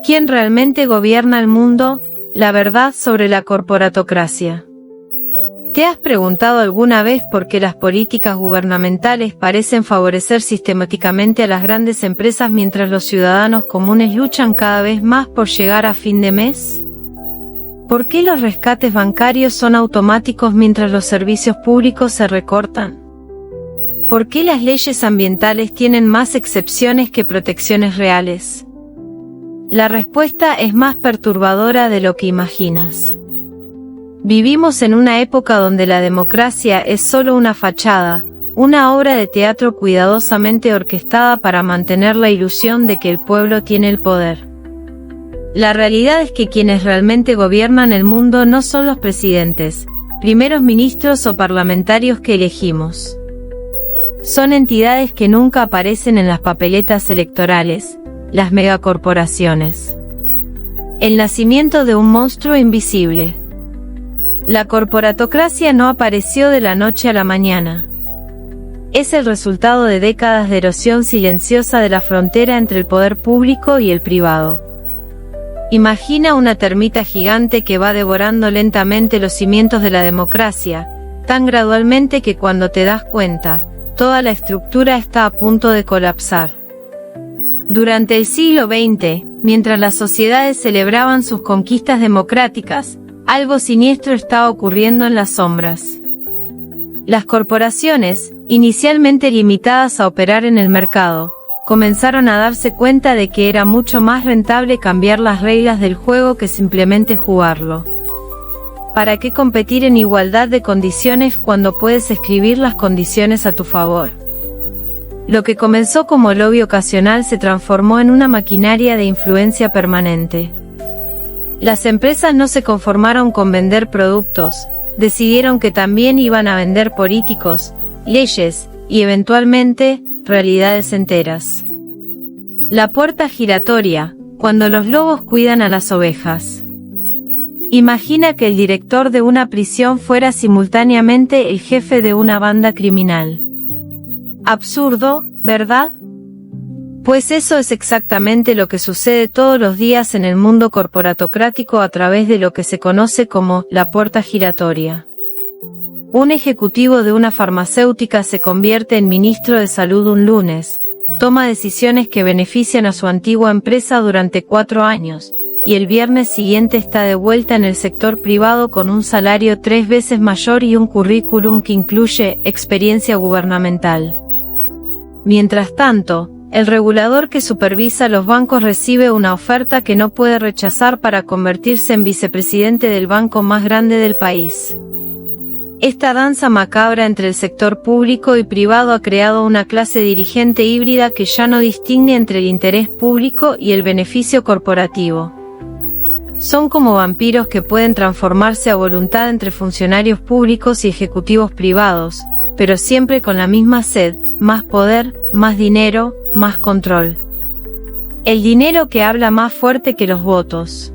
¿Quién realmente gobierna el mundo? La verdad sobre la corporatocracia. ¿Te has preguntado alguna vez por qué las políticas gubernamentales parecen favorecer sistemáticamente a las grandes empresas mientras los ciudadanos comunes luchan cada vez más por llegar a fin de mes? ¿Por qué los rescates bancarios son automáticos mientras los servicios públicos se recortan? ¿Por qué las leyes ambientales tienen más excepciones que protecciones reales? La respuesta es más perturbadora de lo que imaginas. Vivimos en una época donde la democracia es solo una fachada, una obra de teatro cuidadosamente orquestada para mantener la ilusión de que el pueblo tiene el poder. La realidad es que quienes realmente gobiernan el mundo no son los presidentes, primeros ministros o parlamentarios que elegimos. Son entidades que nunca aparecen en las papeletas electorales, las megacorporaciones. El nacimiento de un monstruo invisible. La corporatocracia no apareció de la noche a la mañana. Es el resultado de décadas de erosión silenciosa de la frontera entre el poder público y el privado. Imagina una termita gigante que va devorando lentamente los cimientos de la democracia, tan gradualmente que cuando te das cuenta, toda la estructura está a punto de colapsar. Durante el siglo XX, mientras las sociedades celebraban sus conquistas democráticas, algo siniestro estaba ocurriendo en las sombras. Las corporaciones, inicialmente limitadas a operar en el mercado, comenzaron a darse cuenta de que era mucho más rentable cambiar las reglas del juego que simplemente jugarlo. ¿Para qué competir en igualdad de condiciones cuando puedes escribir las condiciones a tu favor? Lo que comenzó como lobby ocasional se transformó en una maquinaria de influencia permanente. Las empresas no se conformaron con vender productos, decidieron que también iban a vender políticos, leyes, y eventualmente, realidades enteras. La puerta giratoria, cuando los lobos cuidan a las ovejas. Imagina que el director de una prisión fuera simultáneamente el jefe de una banda criminal. Absurdo, ¿verdad? Pues eso es exactamente lo que sucede todos los días en el mundo corporatocrático a través de lo que se conoce como la puerta giratoria. Un ejecutivo de una farmacéutica se convierte en ministro de salud un lunes, toma decisiones que benefician a su antigua empresa durante 4 años, y el viernes siguiente está de vuelta en el sector privado con un salario 3 veces mayor y un currículum que incluye experiencia gubernamental. Mientras tanto, el regulador que supervisa los bancos recibe una oferta que no puede rechazar para convertirse en vicepresidente del banco más grande del país. Esta danza macabra entre el sector público y privado ha creado una clase dirigente híbrida que ya no distingue entre el interés público y el beneficio corporativo. Son como vampiros que pueden transformarse a voluntad entre funcionarios públicos y ejecutivos privados, pero siempre con la misma sed: más poder, más dinero, más control. El dinero que habla más fuerte que los votos.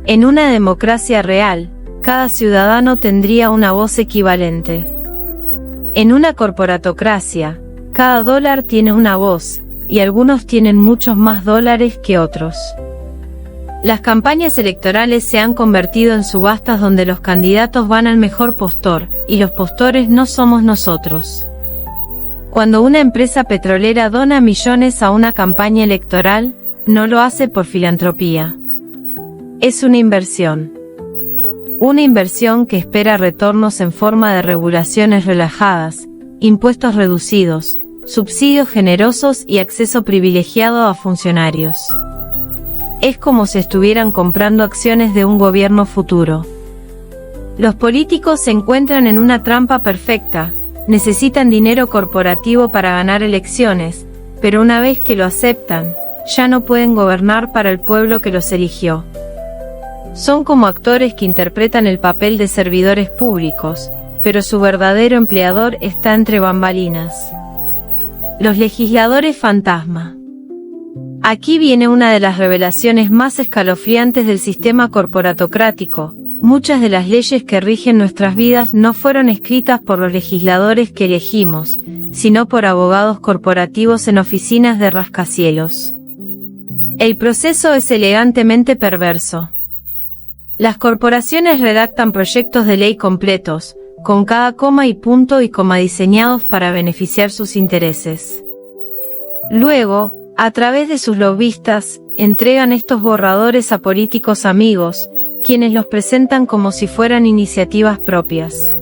En una democracia real, cada ciudadano tendría una voz equivalente. En una corporatocracia, cada dólar tiene una voz, y algunos tienen muchos más dólares que otros. Las campañas electorales se han convertido en subastas donde los candidatos van al mejor postor, y los postores no somos nosotros. Cuando una empresa petrolera dona millones a una campaña electoral, no lo hace por filantropía. Es una inversión. Una inversión que espera retornos en forma de regulaciones relajadas, impuestos reducidos, subsidios generosos y acceso privilegiado a funcionarios. Es como si estuvieran comprando acciones de un gobierno futuro. Los políticos se encuentran en una trampa perfecta. Necesitan dinero corporativo para ganar elecciones, pero una vez que lo aceptan, ya no pueden gobernar para el pueblo que los eligió. Son como actores que interpretan el papel de servidores públicos, pero su verdadero empleador está entre bambalinas. Los legisladores fantasma. Aquí viene una de las revelaciones más escalofriantes del sistema corporatocrático. Muchas de las leyes que rigen nuestras vidas no fueron escritas por los legisladores que elegimos, sino por abogados corporativos en oficinas de rascacielos. El proceso es elegantemente perverso. Las corporaciones redactan proyectos de ley completos, con cada coma y punto y coma diseñados para beneficiar sus intereses. Luego, a través de sus lobistas, entregan estos borradores a políticos amigos, quienes los presentan como si fueran iniciativas propias.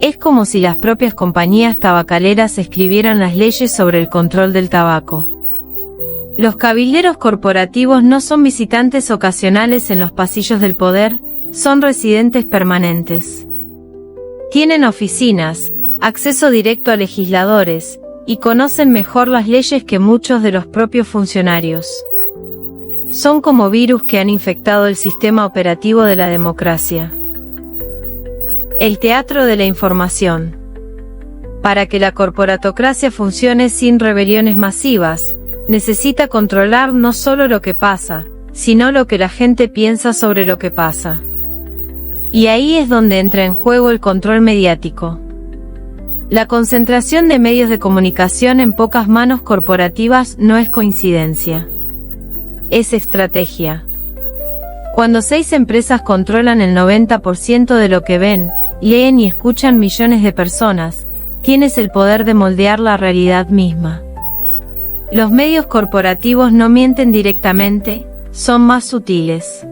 Es como si las propias compañías tabacaleras escribieran las leyes sobre el control del tabaco. Los cabilderos corporativos no son visitantes ocasionales en los pasillos del poder, son residentes permanentes. Tienen oficinas, acceso directo a legisladores, y conocen mejor las leyes que muchos de los propios funcionarios. Son como virus que han infectado el sistema operativo de la democracia. El teatro de la información. Para que la corporatocracia funcione sin rebeliones masivas, necesita controlar no solo lo que pasa, sino lo que la gente piensa sobre lo que pasa. Y ahí es donde entra en juego el control mediático. La concentración de medios de comunicación en pocas manos corporativas no es coincidencia. Es estrategia. Cuando 6 empresas controlan el 90% de lo que ven, leen y escuchan millones de personas, tienes el poder de moldear la realidad misma. Los medios corporativos no mienten directamente, son más sutiles.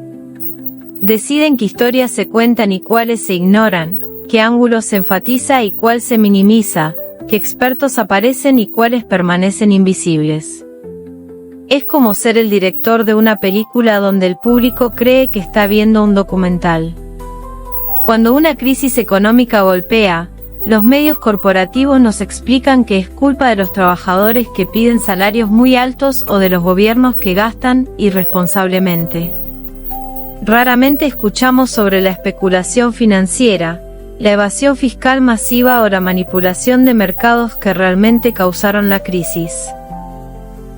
Deciden qué historias se cuentan y cuáles se ignoran, qué ángulos se enfatiza y cuál se minimiza, qué expertos aparecen y cuáles permanecen invisibles. Es como ser el director de una película donde el público cree que está viendo un documental. Cuando una crisis económica golpea, los medios corporativos nos explican que es culpa de los trabajadores que piden salarios muy altos o de los gobiernos que gastan irresponsablemente. Raramente escuchamos sobre la especulación financiera, la evasión fiscal masiva o la manipulación de mercados que realmente causaron la crisis.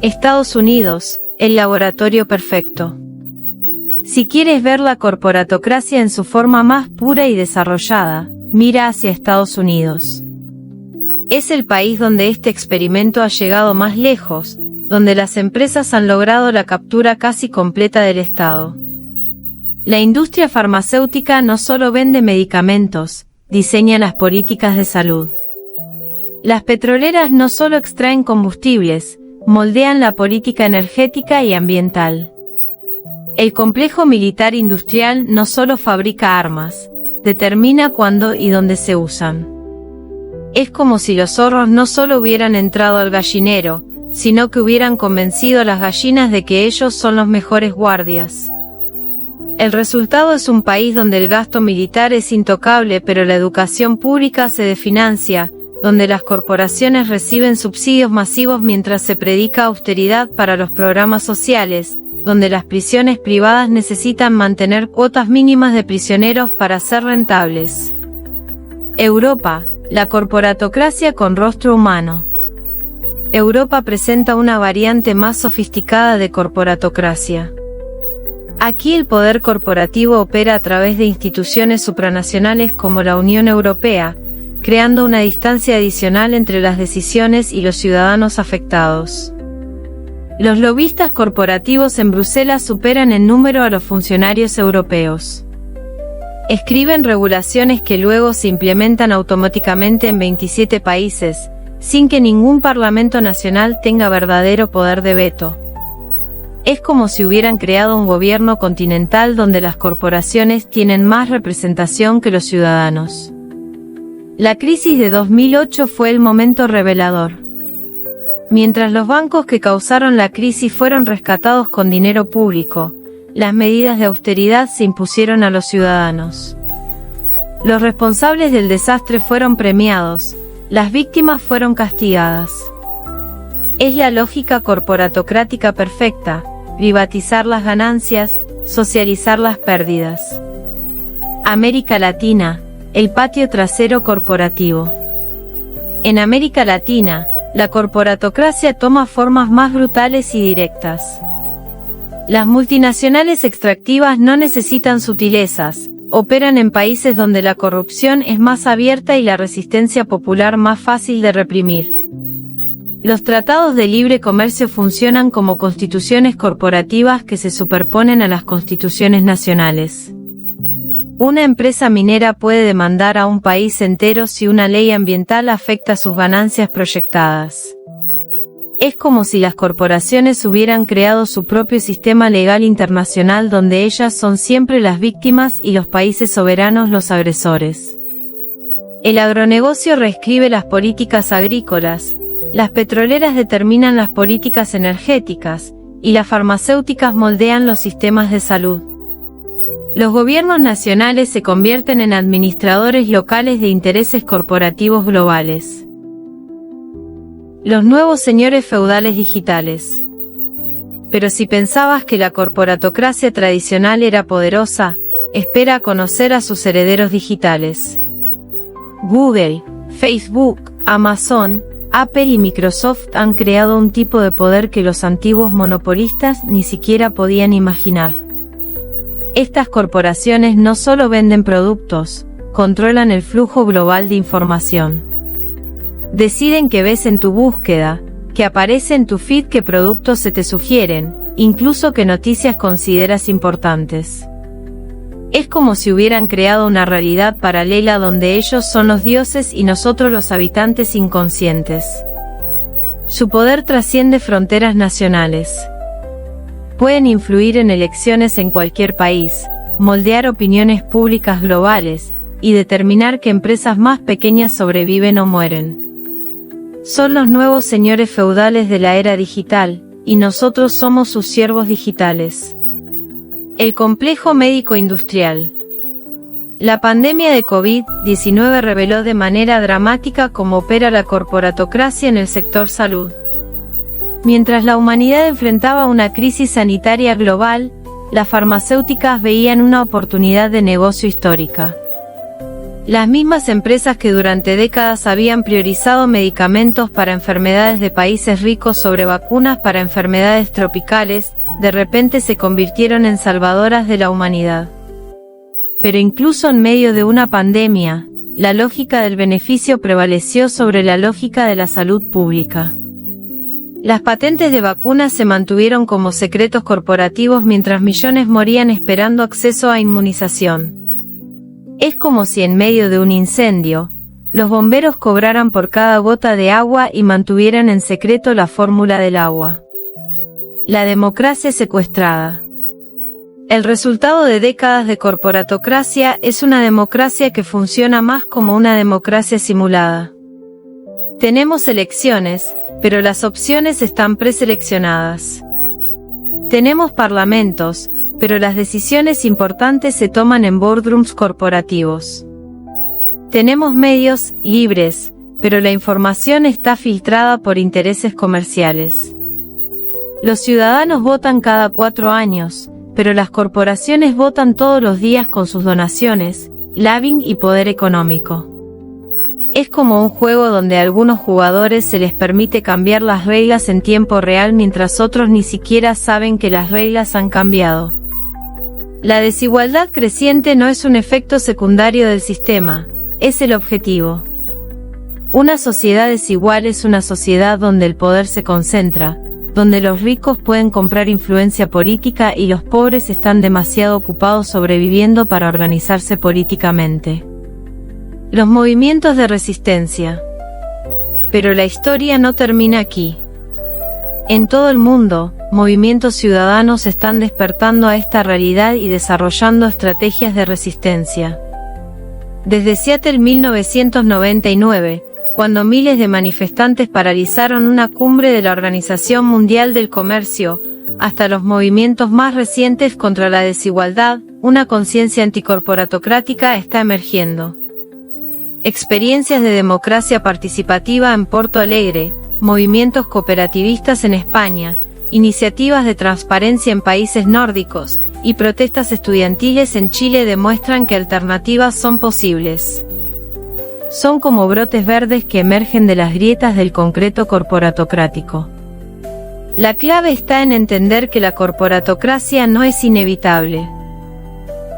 Estados Unidos, el laboratorio perfecto. Si quieres ver la corporatocracia en su forma más pura y desarrollada, mira hacia Estados Unidos. Es el país donde este experimento ha llegado más lejos, donde las empresas han logrado la captura casi completa del Estado. La industria farmacéutica no solo vende medicamentos, diseña las políticas de salud. Las petroleras no solo extraen combustibles, moldean la política energética y ambiental. El complejo militar industrial no solo fabrica armas, determina cuándo y dónde se usan. Es como si los zorros no solo hubieran entrado al gallinero, sino que hubieran convencido a las gallinas de que ellos son los mejores guardias. El resultado es un país donde el gasto militar es intocable pero la educación pública se desfinancia, donde las corporaciones reciben subsidios masivos mientras se predica austeridad para los programas sociales, donde las prisiones privadas necesitan mantener cuotas mínimas de prisioneros para ser rentables. Europa, la corporatocracia con rostro humano. Europa presenta una variante más sofisticada de corporatocracia. Aquí el poder corporativo opera a través de instituciones supranacionales como la Unión Europea, creando una distancia adicional entre las decisiones y los ciudadanos afectados. Los lobistas corporativos en Bruselas superan en número a los funcionarios europeos. Escriben regulaciones que luego se implementan automáticamente en 27 países, sin que ningún parlamento nacional tenga verdadero poder de veto. Es como si hubieran creado un gobierno continental donde las corporaciones tienen más representación que los ciudadanos. La crisis de 2008 fue el momento revelador. Mientras los bancos que causaron la crisis fueron rescatados con dinero público, las medidas de austeridad se impusieron a los ciudadanos. Los responsables del desastre fueron premiados, las víctimas fueron castigadas. Es la lógica corporatocrática perfecta, privatizar las ganancias, socializar las pérdidas. América Latina, el patio trasero corporativo. En América Latina, la corporatocracia toma formas más brutales y directas. Las multinacionales extractivas no necesitan sutilezas, operan en países donde la corrupción es más abierta y la resistencia popular más fácil de reprimir. Los tratados de libre comercio funcionan como constituciones corporativas que se superponen a las constituciones nacionales. Una empresa minera puede demandar a un país entero si una ley ambiental afecta sus ganancias proyectadas. Es como si las corporaciones hubieran creado su propio sistema legal internacional donde ellas son siempre las víctimas y los países soberanos los agresores. El agronegocio reescribe las políticas agrícolas, las petroleras determinan las políticas energéticas, y las farmacéuticas moldean los sistemas de salud. Los gobiernos nacionales se convierten en administradores locales de intereses corporativos globales. Los nuevos señores feudales digitales. Pero si pensabas que la corporatocracia tradicional era poderosa, espera a conocer a sus herederos digitales. Google, Facebook, Amazon, Apple y Microsoft han creado un tipo de poder que los antiguos monopolistas ni siquiera podían imaginar. Estas corporaciones no solo venden productos, controlan el flujo global de información. Deciden qué ves en tu búsqueda, qué aparece en tu feed, qué productos se te sugieren, incluso qué noticias consideras importantes. Es como si hubieran creado una realidad paralela donde ellos son los dioses y nosotros los habitantes inconscientes. Su poder trasciende fronteras nacionales. Pueden influir en elecciones en cualquier país, moldear opiniones públicas globales, y determinar qué empresas más pequeñas sobreviven o mueren. Son los nuevos señores feudales de la era digital, y nosotros somos sus siervos digitales. El complejo médico-industrial. La pandemia de COVID-19 reveló de manera dramática cómo opera la corporatocracia en el sector salud. Mientras la humanidad enfrentaba una crisis sanitaria global, las farmacéuticas veían una oportunidad de negocio histórica. Las mismas empresas que durante décadas habían priorizado medicamentos para enfermedades de países ricos sobre vacunas para enfermedades tropicales, de repente se convirtieron en salvadoras de la humanidad. Pero incluso en medio de una pandemia, la lógica del beneficio prevaleció sobre la lógica de la salud pública. Las patentes de vacunas se mantuvieron como secretos corporativos mientras millones morían esperando acceso a inmunización. Es como si en medio de un incendio, los bomberos cobraran por cada gota de agua y mantuvieran en secreto la fórmula del agua. La democracia secuestrada. El resultado de décadas de corporatocracia es una democracia que funciona más como una democracia simulada. Tenemos elecciones, pero las opciones están preseleccionadas. Tenemos parlamentos, pero las decisiones importantes se toman en boardrooms corporativos. Tenemos medios libres, pero la información está filtrada por intereses comerciales. Los ciudadanos votan cada 4 años, pero las corporaciones votan todos los días con sus donaciones, lobbying y poder económico. Es como un juego donde a algunos jugadores se les permite cambiar las reglas en tiempo real mientras otros ni siquiera saben que las reglas han cambiado. La desigualdad creciente no es un efecto secundario del sistema, es el objetivo. Una sociedad desigual es una sociedad donde el poder se concentra, donde los ricos pueden comprar influencia política y los pobres están demasiado ocupados sobreviviendo para organizarse políticamente. Los movimientos de resistencia. Pero la historia no termina aquí. En todo el mundo, movimientos ciudadanos están despertando a esta realidad y desarrollando estrategias de resistencia. Desde Seattle 1999, cuando miles de manifestantes paralizaron una cumbre de la Organización Mundial del Comercio, hasta los movimientos más recientes contra la desigualdad, una conciencia anticorporatocrática está emergiendo. Experiencias de democracia participativa en Porto Alegre, movimientos cooperativistas en España, iniciativas de transparencia en países nórdicos, y protestas estudiantiles en Chile demuestran que alternativas son posibles. Son como brotes verdes que emergen de las grietas del concreto corporatocrático. La clave está en entender que la corporatocracia no es inevitable.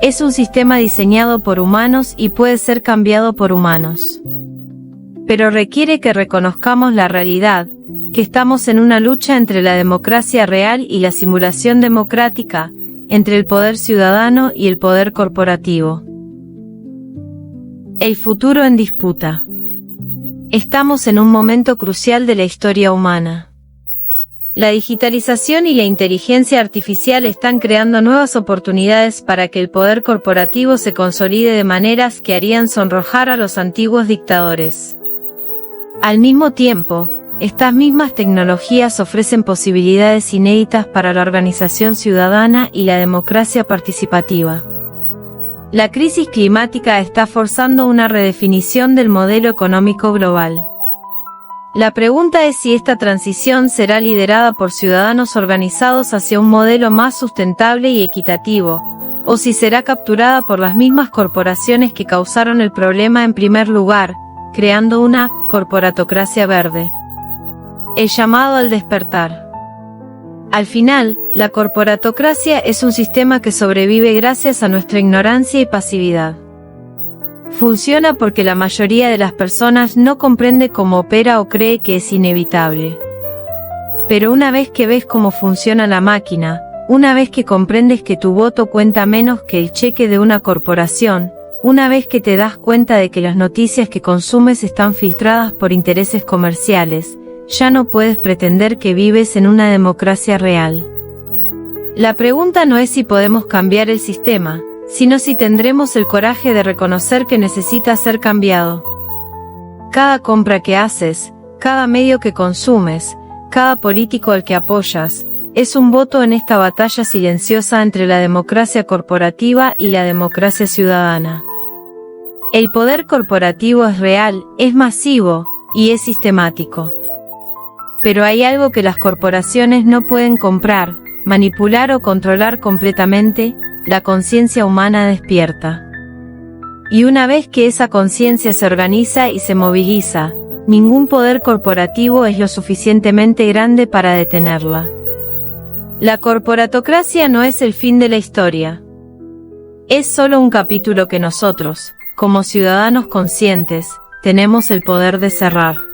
Es un sistema diseñado por humanos y puede ser cambiado por humanos. Pero requiere que reconozcamos la realidad, que estamos en una lucha entre la democracia real y la simulación democrática, entre el poder ciudadano y el poder corporativo. El futuro en disputa. Estamos en un momento crucial de la historia humana. La digitalización y la inteligencia artificial están creando nuevas oportunidades para que el poder corporativo se consolide de maneras que harían sonrojar a los antiguos dictadores. Al mismo tiempo, estas mismas tecnologías ofrecen posibilidades inéditas para la organización ciudadana y la democracia participativa. La crisis climática está forzando una redefinición del modelo económico global. La pregunta es si esta transición será liderada por ciudadanos organizados hacia un modelo más sustentable y equitativo, o si será capturada por las mismas corporaciones que causaron el problema en primer lugar, creando una corporatocracia verde. El llamado al despertar. Al final, la corporatocracia es un sistema que sobrevive gracias a nuestra ignorancia y pasividad. Funciona porque la mayoría de las personas no comprende cómo opera o cree que es inevitable. Pero una vez que ves cómo funciona la máquina, una vez que comprendes que tu voto cuenta menos que el cheque de una corporación, una vez que te das cuenta de que las noticias que consumes están filtradas por intereses comerciales, ya no puedes pretender que vives en una democracia real. La pregunta no es si podemos cambiar el sistema, sino si tendremos el coraje de reconocer que necesita ser cambiado. Cada compra que haces, cada medio que consumes, cada político al que apoyas, es un voto en esta batalla silenciosa entre la democracia corporativa y la democracia ciudadana. El poder corporativo es real, es masivo, y es sistemático. Pero hay algo que las corporaciones no pueden comprar, manipular o controlar completamente: la conciencia humana despierta. Y una vez que esa conciencia se organiza y se moviliza, ningún poder corporativo es lo suficientemente grande para detenerla. La corporatocracia no es el fin de la historia. Es solo un capítulo que nosotros, como ciudadanos conscientes, tenemos el poder de cerrar.